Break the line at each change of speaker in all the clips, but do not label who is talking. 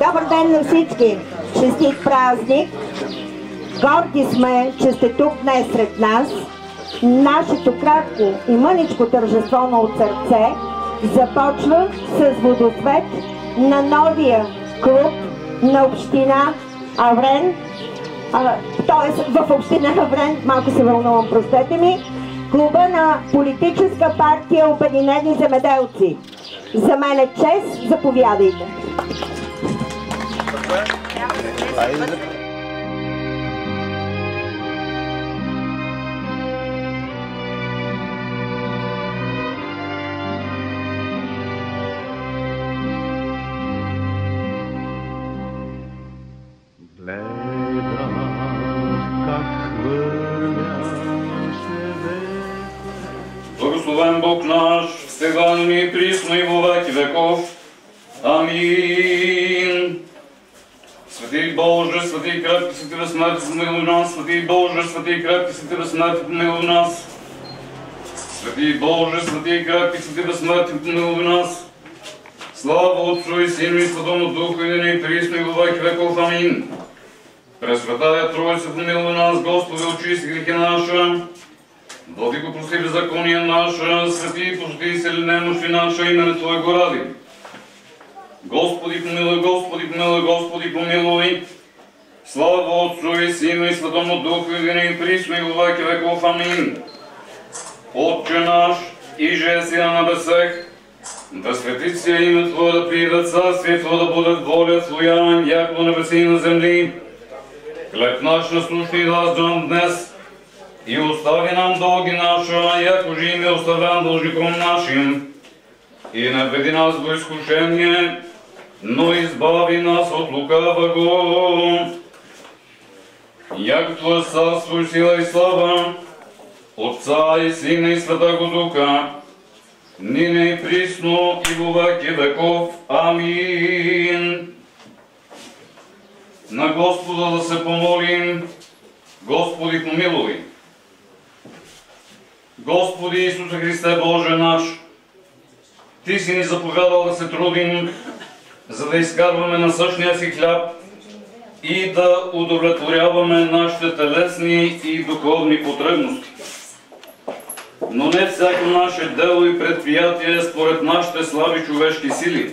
Добър ден на всички! Честит празник! Горди сме, че сте тук днес сред нас. Нашето кратко и мъничко тържество от сърце започва с водосвет на новия клуб на община Аврен, т.е. в община Аврен, малко се вълнувам, простете ми, клуба на политическа партия Обединени земеделци. За мен е чест, заповядайте.
Благословен Бог наш, сега и присно и во веки веков. Амин. Свети Боже, свети крепки, свети безсмъртни, помилуй нас. Свети Боже, свети крепки, свети безсмъртни, помилуй нас. Свети Боже, свети крепки, свети безсмъртни, помилуй нас. Слава Отцу и Сину и Святому Духу, и присно и во веки веков. Амин. Пресветая Троица, помилуй нас, Господи, очисти грехи наша. Владико, прости беззакония наша, свети, пошли сели немощи наша, имене Твоего ради. Господи помилуй, Господи помилуй, Господи помилуй. Слава Отцу и Сину и Святому Духу, и присно и во веки веков. Амин. Отче наш, иже си на небесех, да свети се име Твое, да прииде царствие Твое, да буде воля Твоя, яко на небеси и на земли. Хлеб наш насущни даст нам днес, и остави нам долги наша, яко же им оставям должником нашим. И не введи нас во изкушение, но избави нас от лукавого. Яко Твое царство и сила и слава, Отца и Сина и Святаго Духа, нине и присно и во веки веков. Амин. На Господа да се помолим. Господи помилуй. Господи Исусе Христе Боже наш, Ти си ни заповядал да се трудим, за да изкарваме насъщния си хляб и да удовлетворяваме нашите телесни и духовни потребности. но не всяко наше дело и предприятие според нашите слаби човешки сили.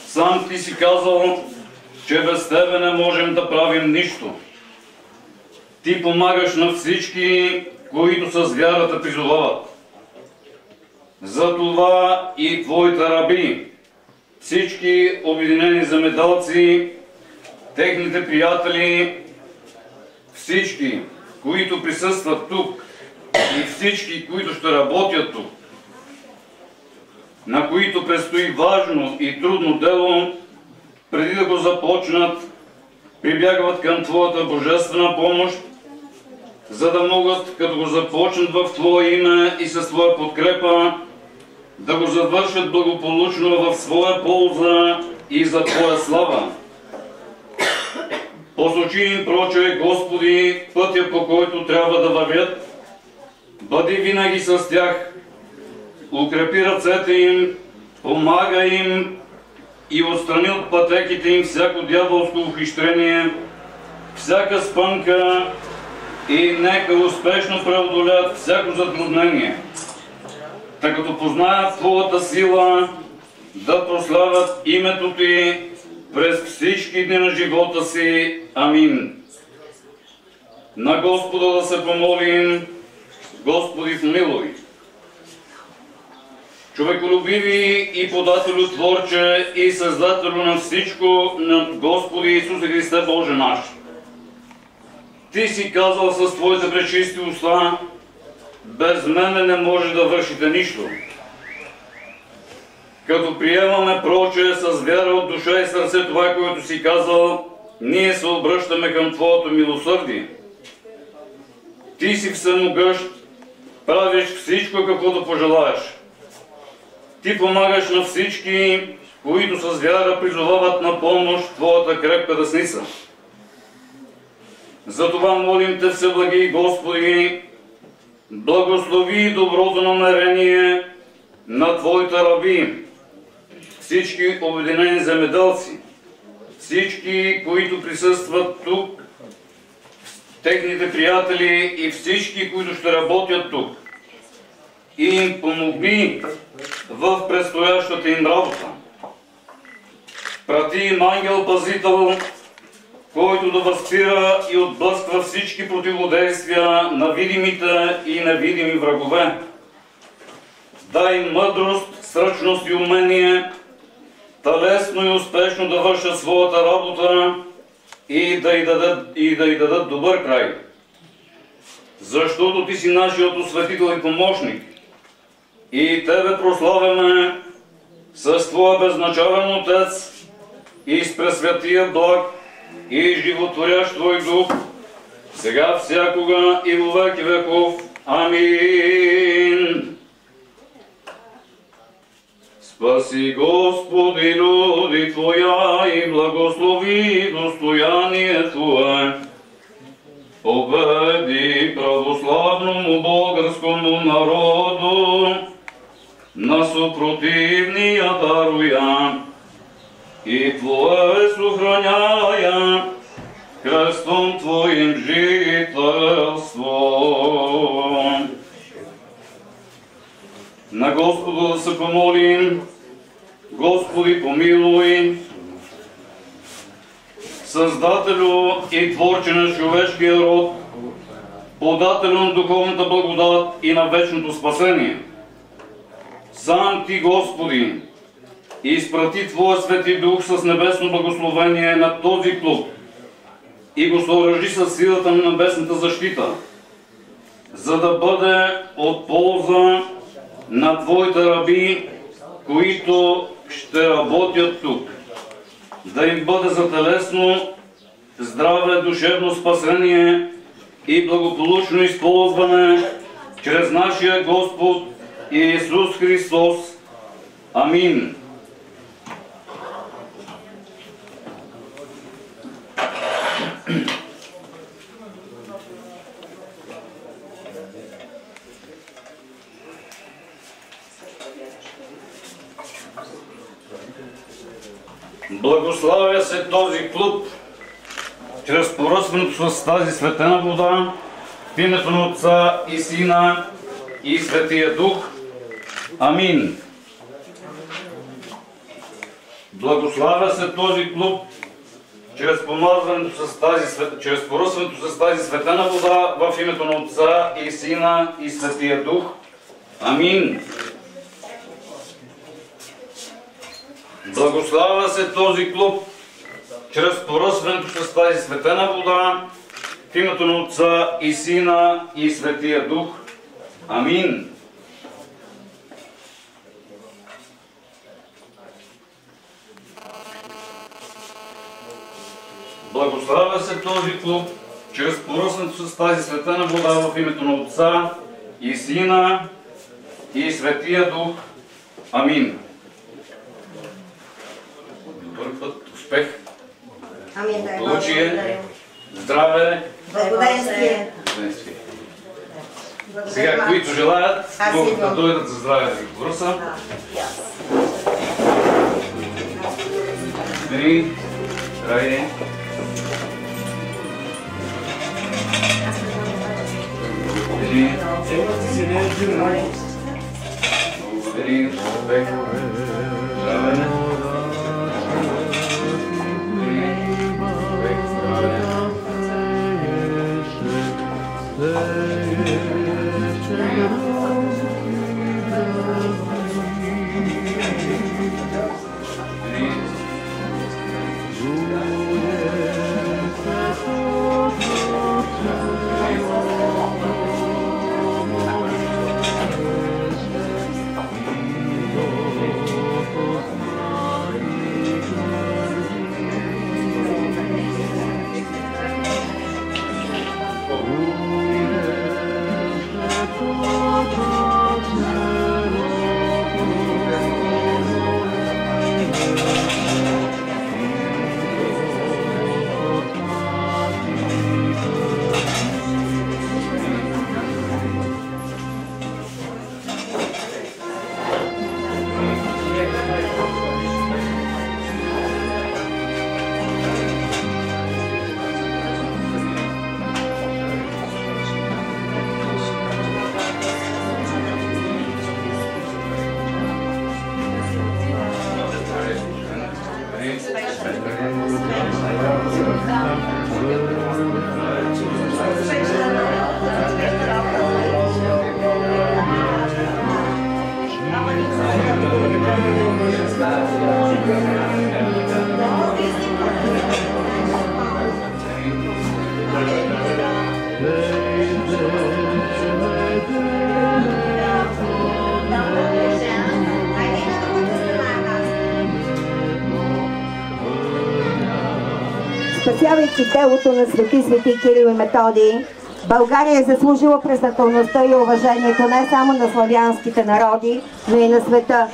Сам ти си казал, че без тебе не можем да правим нищо. Ти помагаш на всички, които с вярата призовават. Затова и твоите раби, всички обединени земеделци, техните приятели, всички, които присъстват тук и всички, които ще работят тук, на които предстои важно и трудно дело, преди да го започнат, прибягват към Твоята божествена помощ, за да могат, като го започнат в Твое име и със Твоя подкрепа, да го завършат благополучно в своя полза и за Твоя слава. Посочи им, проче, Господи, пътя, по който трябва да вървят. Бъди винаги с тях, укрепи ръцете им, помага им и отстрани от пътеките им всяко дяволско ухищрение, всяка спънка и нека успешно преодолят всяко затруднение. Така като познаят Твоята сила, да прославят името Ти през всички дни на живота си. Амин. На Господа да се помолим. Господи, помилуй. Човеколюбиви и подателю Творче и Създателю на всичко, на Господи Исусе Христе, Боже наш. Ти си казал с Твоите пречисти уста, без мене не може да вършите нищо. Като приемаме, проче, с вяра от душа и сърце това, което си казал, ние се обръщаме към Твоето милосърдие. Ти си всемогъщ, правиш всичко, каквото пожелаеш. Ти помагаш на всички, които с вяра призовават на помощ Твоята крепка десница. Затова молим Те, Всеблагий Господи, благослови доброто намерение на Твоите раби, всички обединени земеделци, всички, които присъстват тук, техните приятели и всички, които ще работят тук. И им помогни в предстоящата им работа. Прати им ангел-пазител, който да възпира и отблъсква всички противодействия на видимите и невидими врагове. Дай им мъдрост, сръчност и умение, талесно и успешно да вършат своята работа и да й дадат добър край. Защото Ти си нашият осветител и помощник. И Тебе прославяме с Твоя безначален Отец и с пресветия благ и животворящ Твой дух, сега, всякога и во веки веков. Амин. Спаси, Господи, люди Твоя и благослови достояние Твое. Победи православному българскому народу на супротивния даруя и Твое сохраняя кръстом Твоим жителство. На Господа да се помолим. Господи, помилуй. Създателю и Творче на човешкия род, подателю на духовната благодат и на вечното спасение. Сам Ти, Господи, изпрати Твоя Свети Дух с небесно благословение на този клуб и го съоръжи със силата на небесната защита, за да бъде от полза на Твоите раби, които ще работят тук. Да им бъде за телесно здраве, душевно спасение и благополучно използване чрез нашия Господ Иисус Христос. Амин. Благославя се този клуб чрез поръсването с тази светена вода в името на Отца и Сина и Светия Дух. Амин. Благославя се този клуб чрез помазването чрез поръсването с тази светена вода в името на Отца и Сина и Светия Дух. Амин. Благославя се този клуб чрез поръсването с тази светена вода в името на Отца и Сина и Светия Дух. Амин. Благославя се този клуб чрез поръсването с тази светена вода в името на Отца и Сина и Светия Дух. Амин. Добър път, успех, благополучие, здраве,
благоденствие.
Сега, които желаят, могат да дойдат за здраве да ги поръса. Бери, здравей. Благодари, успех, здраве.
Спасявайки делото на свети Кирил и Методий, България е заслужила признателността и уважението не само на славянските народи, но и на света.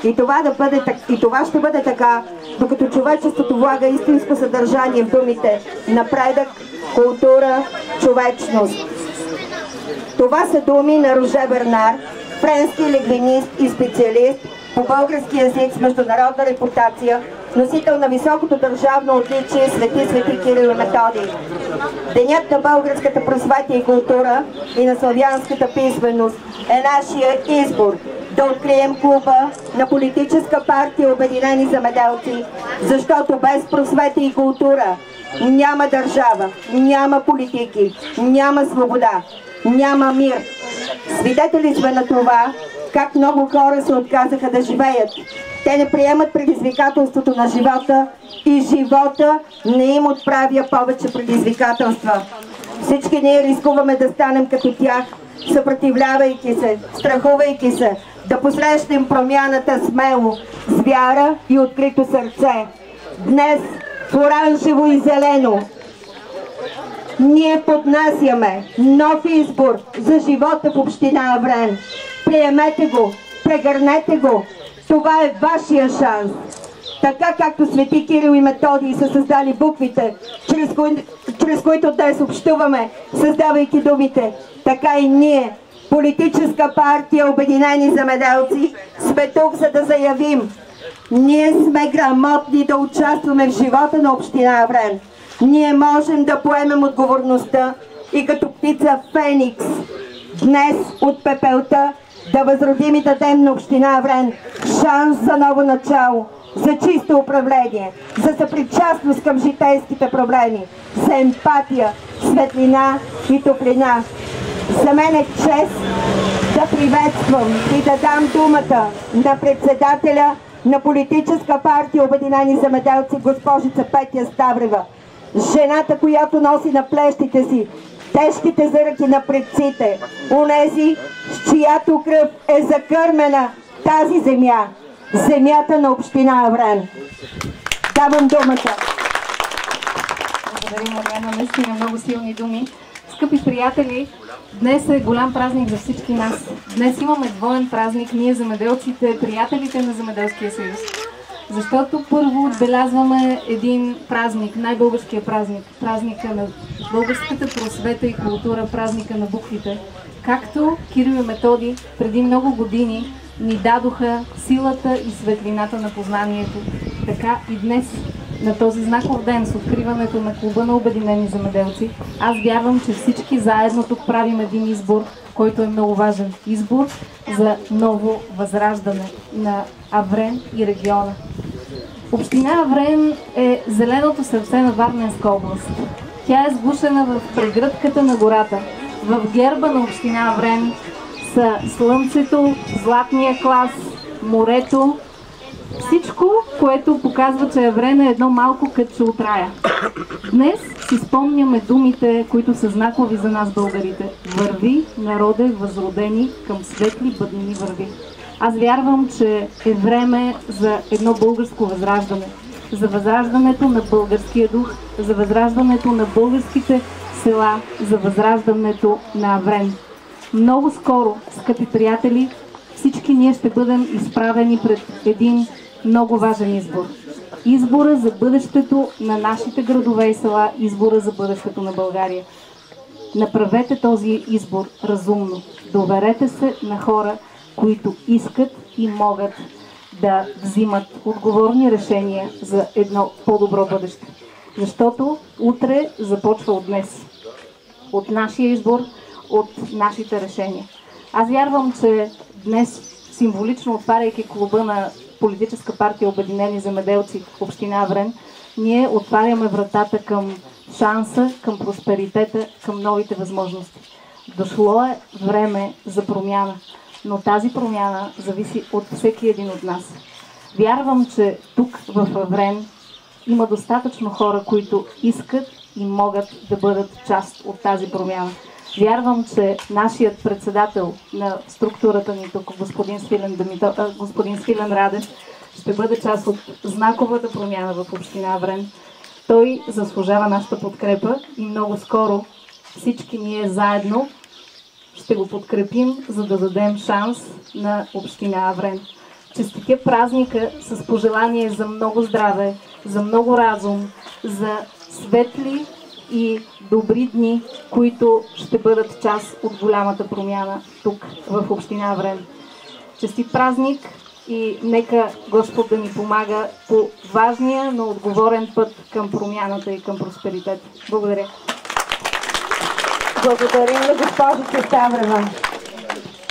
И това ще бъде така, докато човечеството влага истинско съдържание в думите напредък, култура, човечност. Това са думи на Роже Бернар, френски лингвинист и специалист по български език с международна репутация, носител на високото държавно отличие свети Кирил и Методий. Денят на българската просвета и култура и на славянската писменост е нашия избор да открием клуба на политическа партия Обединени земеделци, защото без просвета и култура няма държава, няма политики, няма свобода, няма мир. Свидетели сме на това, как много хора се отказаха да живеят. Те не приемат предизвикателството на живота и живота не им отправя повече предизвикателства. Всички ние рискуваме да станем като тях, съпротивлявайки се, страхувайки се, да посрещнем промяната смело, с вяра и открито сърце. Днес в оранжево и зелено ние поднасяме нов избор за живота в община Аврен. Приемете го, прегърнете го. Това е вашия шанс. Така както свети Кирил и Методий са създали буквите, чрез които днес общуваме, създавайки думите, така и ние, политическа партия Обединени земеделци, сме тук, за да заявим: ние сме грамотни да участваме в живота на община Аврен. Ние можем да поемем отговорността и като птица Феникс Днес от пепелта да възродим и дадем на община Аврен шанс за ново начало, за чисто управление, за съпричастност към житейските проблеми, за емпатия, светлина и топлина. За мен е чест да приветствам и да дам думата на председателя на политическа партия Обединени земеделци госпожица Петя Ставрева, жената, която носи на плещите си тежките зърки на предците, онези, с чиято кръв е закърмена тази земя, земята на община Аврен. Давам думата.
Благодаря, Мариана. Наистина много силни думи. Скъпи приятели, днес е голям празник за всички нас. Днес имаме двоен празник, ние земеделците, приятелите на Земеделския съюз. Защото първо отбелязваме един празник, най-българския празник, празника на българската просвета и култура, празника на буквите. Както Кирил и Методий преди много години ни дадоха силата и светлината на познанието, така и днес, на този знаков ден с откриването на Клуба на Обединени земеделци, аз вярвам, че всички заедно тук правим един избор, който е много важен. Избор за ново възраждане на Аврен и региона. Община Аврен е зеленото сърце на Варненска област. Тя е сгушена в прегръдката на гората. В герба на община Аврен са слънцето, златния клас, морето, всичко, което показва, че Аврен е едно малко кътче от рая. Днес си спомняме думите, които са знакови за нас българите. Върви, народе, възродени, към светли бъднини върви. Аз вярвам, че е време за едно българско възраждане. За възраждането на българския дух, за възраждането на българските села, за възраждането на Аврен. Много скоро, скъпи приятели, всички ние ще бъдем изправени пред един много важен избор. Избора за бъдещето на нашите градове и села, избора за бъдещето на България. Направете този избор разумно. Доверете се на хора, които искат и могат да взимат отговорни решения за едно по-добро бъдеще. Защото утре започва от днес. От нашия избор, от нашите решения. Аз вярвам, че днес, символично отваряйки клуба на политическа партия Обединени земеделци в община Аврен, ние отваряме вратата към шанса, към просперитета, към новите възможности. Дошло е време за промяна, но тази промяна зависи от всеки един от нас. Вярвам, че тук в Аврен има достатъчно хора, които искат и могат да бъдат част от тази промяна. Вярвам, че нашият председател на структурата ни тук, господин Свилен Радев, ще бъде част от знаковата промяна в община Аврен. Той заслужава нашата подкрепа и много скоро всички ние заедно ще го подкрепим, за да дадем шанс на община Аврен. Честитя празника с пожелание за много здраве, за много разум, за светли и добри дни, които ще бъдат част от голямата промяна тук в община Аврен. Честит празник и нека Господ да ни помага по важния, но отговорен път към промяната и към просперитет. Благодаря.
Благодарим на госпожица Ставрева.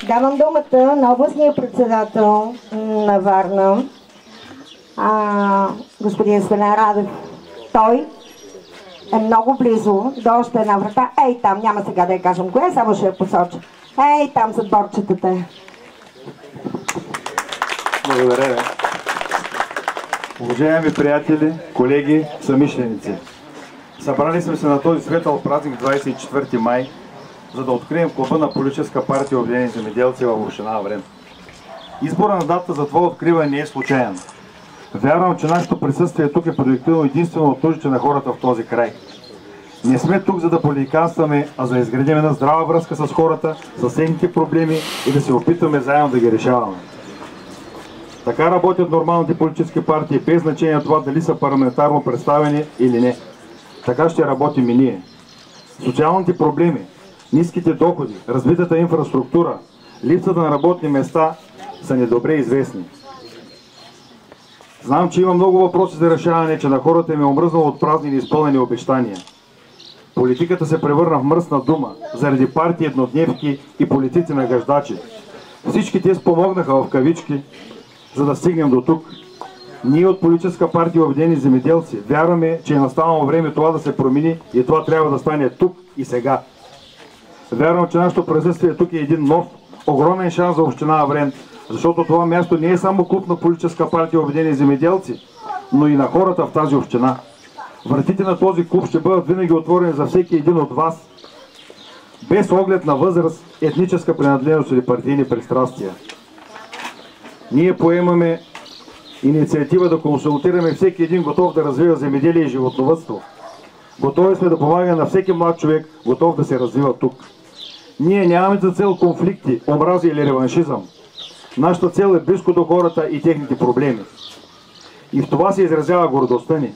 Давам думата на областния председател на Варна, господин Свилен Радев. Той е много близо до още една врата. Ей там, няма сега да я кажем коя, само ще я посоча. Ей там зад борчетата.
Благодаря ви. Уважаеми приятели, колеги, съмишленици. Събрали сме се на този светъл празник 24 май, за да открием клуба на политическа партия Обединени земеделци в община Аврен. Избора на дата за това откриване не е случайен. Вярвам, че нашето присъствие тук е продиктувано единствено от нуждите на хората в този край. Не сме тук за да политиканстваме, а за да изградим една здрава връзка с хората, с техните проблеми и да се опитваме заедно да ги решаваме. Така работят нормалните политически партии, без значение това дали са парламентарно представени или не. Така ще работим и ние. Социалните проблеми, ниските доходи, развитата инфраструктура, липсата на работни места са недобре известни. Знам, че има много въпроси за решаване, че на хората им е омръзнало от празни и неизпълнени обещания. Политиката се превърна в мръсна дума, заради партии еднодневки и политици на гаждачи. Всички те спомогнаха в кавички, за да стигнем до тук. Ние от политическа партия Обединени земеделци вярваме, че е настанало време това да се промени и това трябва да стане тук и сега. Вярвам, че нашето присъствие тук е един нов, огромен шанс за община Аврен, защото това място не е само клуб на политическа партия Обединени земеделци, но и на хората в тази община. Вратите на този клуб ще бъдат винаги отворени за всеки един от вас, без оглед на възраст, етническа принадлежност или партийни пристрастия. Ние поемаме инициатива да консултираме всеки един готов да развива земеделие и животновъдство. Готови сме да помагаме на всеки млад човек, готов да се развива тук. Ние нямаме за цел конфликти, омрази или реваншизъм. Нашата цел е близко до хората и техните проблеми. И в това се изразява гордостта ни.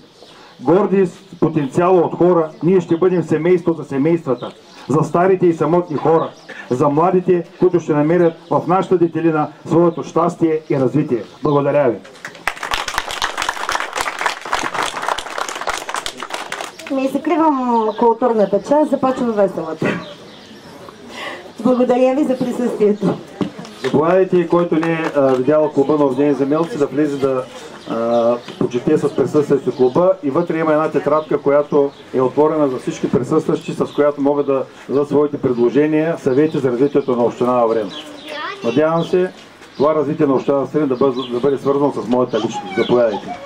Горди с потенциала от хора, ние ще бъдем семейство за семействата, за старите и самотни хора, за младите, които ще намерят в нашата детелина своето щастие и развитие. Благодаря ви.
Ми закривам културната част, започвам веселата. Благодаря ви за присъствието.
Заповядайте, който не е видял клуба на Обединени земеделци, да влезе да почете с присъствието клуба, и вътре има една тетрадка, която е отворена за всички присъстващи, с която могат да дадат своите предложения, съвети за развитието на община Аврен. Надявам се това развитие на община Аврен да бъде свързано с моята личност. Заповядайте.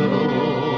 добро.